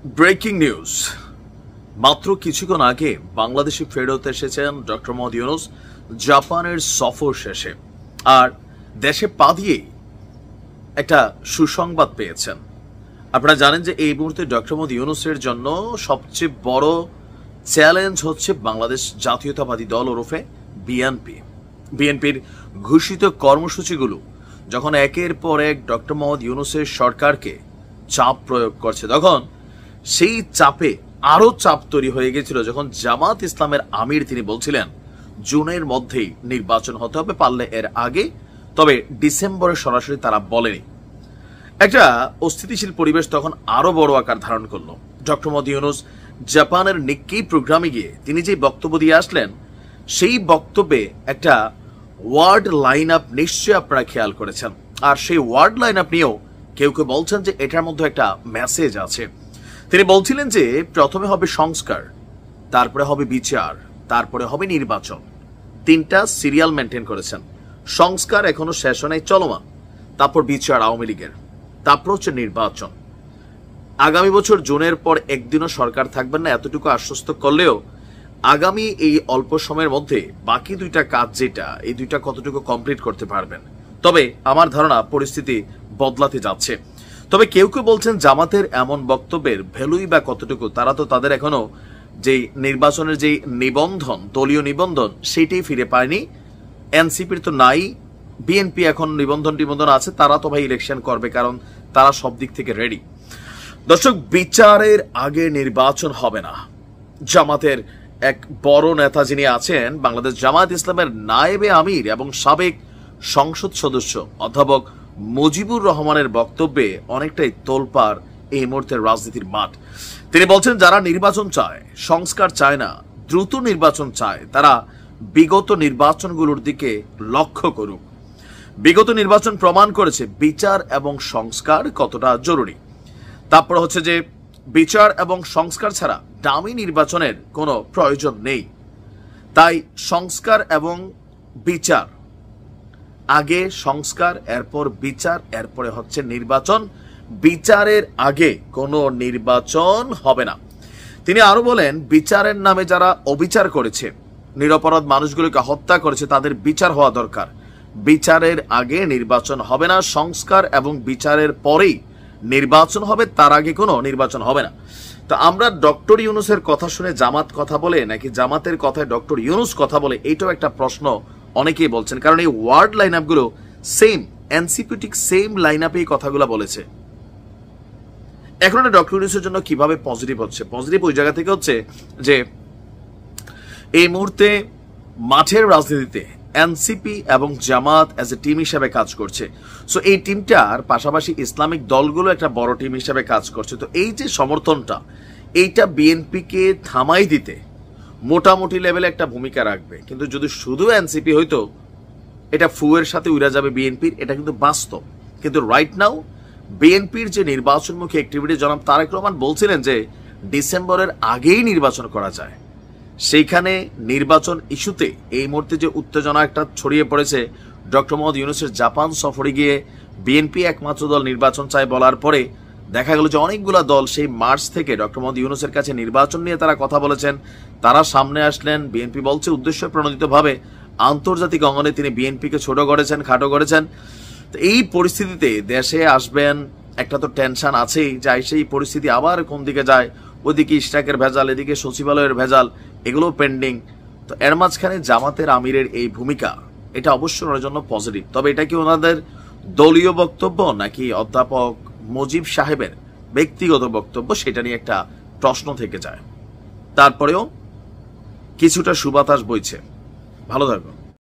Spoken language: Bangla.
Breaking news. মাত্র কিছুক্ষণ আগে বাংলাদেশে ফেরত এসেছেন ডক্টর মোহাম্মদ ইউনূস জাপানের সফর শেষে, আর দেশে পা দিয়েই একটা সুসংবাদ পেয়েছেন। আপনারা জানেন যে এই মুহূর্তে ডক্টর মোহাম্মদ ইউনূসের জন্য সবচেয়ে বড় চ্যালেঞ্জ হচ্ছে বাংলাদেশ জাতীয়তাবাদী দল ওরফে বিএনপির ঘোষিত কর্মসূচিগুলো যখন একের পর এক ডক্টর মোহাম্মদ ইউনূসের সরকারকে চাপ প্রয়োগ করছে, তখন সেই চাপে আরো চাপ তৈরি হয়ে গেছিল যখন জামাত ইসলামের আমির তিনি বলছিলেন জুনের মধ্যেই নির্বাচন হতে হবে, পারলে এর আগে, তবে ডিসেম্বরে সরাসরি তারা বলেনি। একটা অস্থিতিশীল পরিবেশ তখন আরো বড় আকার ধারণ করলো। ডক্টর মোহাম্মদ ইউনূস জাপানের নিক্কেই প্রোগ্রামে গিয়ে তিনি যে বক্তব্য দিয়ে আসলেন, সেই বক্তব্যে একটা ওয়ার্ড লাইন আপ নিশ্চয়ই আপনারা খেয়াল করেছেন, আর সেই ওয়ার্ড লাইন আপ নিয়েও কেউ কেউ বলছেন যে এটার মধ্যে একটা মেসেজ আছে। তিনি বলছিলেন যে প্রথমে হবে সংস্কার, তারপরে হবে বিচার, তারপরে হবে নির্বাচন। তিনটা সিরিয়াল মেনটেন করেছেন। সংস্কার এখনো শেষ হয় নাই, চলমান, তারপর বিচার আওয়ামী লীগের, তারপর হচ্ছে নির্বাচন। আগামী বছর জুনের পর একদিনও সরকার থাকবেন না এতটুকু আশ্বস্ত করলেও আগামী এই অল্প সময়ের মধ্যে বাকি দুইটা কাজ যেটা, এই দুইটা কতটুকু কমপ্লিট করতে পারবেন। তবে আমার ধারণা পরিস্থিতি বদলাতে যাচ্ছে। তবে কেউ কেউ বলছেন জামাতের এমন বক্তব্যের ভ্যালুই বা কতটুকু, তারা তো তাদের এখনো যে নির্বাচনের যে নিবন্ধন, দলীয় নিবন্ধন, সেটাই ফিরে পায়নি। এনসিপির তো নাই, বিএনপি এখন নিবন্ধন আছে, তারা তো ভাই ইলেকশন করবে, কারণ তারা সব দিক থেকে রেডি। দর্শক, বিচারের আগে নির্বাচন হবে না। জামাতের এক বড় নেতা যিনি আছেন বাংলাদেশ জামাত ইসলামের নায়েবে আমির এবং সাবেক সংসদ সদস্য অধ্যাপক মুজিবুর রহমানের বক্তব্যে অনেকটাই তোলপাড় এই মুহূর্তের রাজনীতির মাঠ। তিনি বলছেন যারা নির্বাচন চায়, সংস্কার চায় না, দ্রুত নির্বাচন চায়, তারা বিগত নির্বাচনগুলোর দিকে লক্ষ্য করুক। বিগত নির্বাচন প্রমাণ করেছে বিচার এবং সংস্কার কতটা জরুরি। তারপর হচ্ছে যে বিচার এবং সংস্কার ছাড়া ডামি নির্বাচনের কোনো প্রয়োজন নেই। তাই সংস্কার এবং বিচার, আগে সংস্কার, এরপর বিচার, এরপরে হচ্ছে নির্বাচন। বিচারের আগে কোনো নির্বাচন হবে না। তিনি আরো বলেন বিচারের নামে যারা অবিচার করেছে, নিরপরাধ মানুষগুলোকে হত্যা করেছে, তাদের বিচার হওয়া দরকার। বিচারের আগে নির্বাচন হবে না, সংস্কার এবং বিচারের পরেই নির্বাচন হবে, তার আগে কোনো নির্বাচন হবে না। তো আমরা ডক্টর ইউনূসের কথা শুনে জামাত কথা বলে নাকি জামাতের কথায় ডক্টর ইউনূস কথা বলে, এইটাও একটা প্রশ্ন অনেকেই বলছেন, কারণ এই ওয়ার্ড লাইন আপ গুলো সেম, এনসিপি ঠিক সেম লাইন আপে এই কথাগুলো বলেছে। এখন ডক্টর ইউনূসের জন্য কিভাবে পজিটিভ হচ্ছে? পজিটিভ ওই জায়গা থেকে হচ্ছে যে এই মুহূর্তে মাঠের রাজনীতিতে এনসিপি এবং জামাত অ্যাজ এ টিম হিসেবে কাজ করছে। সো এই টিমটার পাশাপাশি ইসলামিক দলগুলো একটা বড় টিম হিসেবে কাজ করছে। তো এই যে সমর্থনটা, এইটা বিএনপিকে থামাই দিতে মোটামুটি লেভেলে একটা ভূমিকা রাখবে। কিন্তু যদি শুধু এনসিপি হইতো, এটা ফুয়ের সাথে উড়া যাবে বিএনপির, এটা কিন্তু বাস্তব। কিন্তু রাইট নাও বিএনপির যে নির্বাচনমুখী অ্যাক্টিভিটি, জনাব তারেক রহমান বলছিলেন যে ডিসেম্বরের আগেই নির্বাচন করা যায়। সেইখানে নির্বাচন ইস্যুতে এই মুহূর্তে যে উত্তেজনা একটা ছড়িয়ে পড়েছে, ডক্টর মোহাম্মদ ইউনূসের জাপান সফরে গিয়ে বিএনপি একমাত্র দল নির্বাচন চায় বলার পরে দেখা গেল যে অনেকগুলা দল সেই মার্চ থেকে ডক্টর মোহাম্মদ ইউনূসের কাছে নির্বাচন নিয়ে তারা কথা বলেছেন, তারা সামনে আসলেন। বিএনপি বলছে উদ্দেশ্য প্রণোদিতভাবে আন্তর্জাতিক অঙ্গনে তিনি বিএনপিকে ছোট করেছেন, খাটো করেছেন। তো এই পরিস্থিতিতে দেশে আসবেন, একটা তো টেনশন আছেই, যাই সেই পরিস্থিতি আবার কোন দিকে যায়, ওইদিকে ইশরাকের ভেজাল, এদিকে সচিবালয়ের ভেজাল, এগুলো পেন্ডিং। তো এর মাঝখানে জামাতের আমিরের এই ভূমিকা, এটা অবশ্যই ওনার জন্য পজিটিভ। তবে এটা কি ওনাদের দলীয় বক্তব্য নাকি অধ্যাপক মুজিব সাহেবের ব্যক্তিগত বক্তব্য, সেটা নিয়ে একটা প্রশ্ন থেকে যায়। তারপরেও কিছুটা সুবাতাস বইছে। ভালো থাকুন।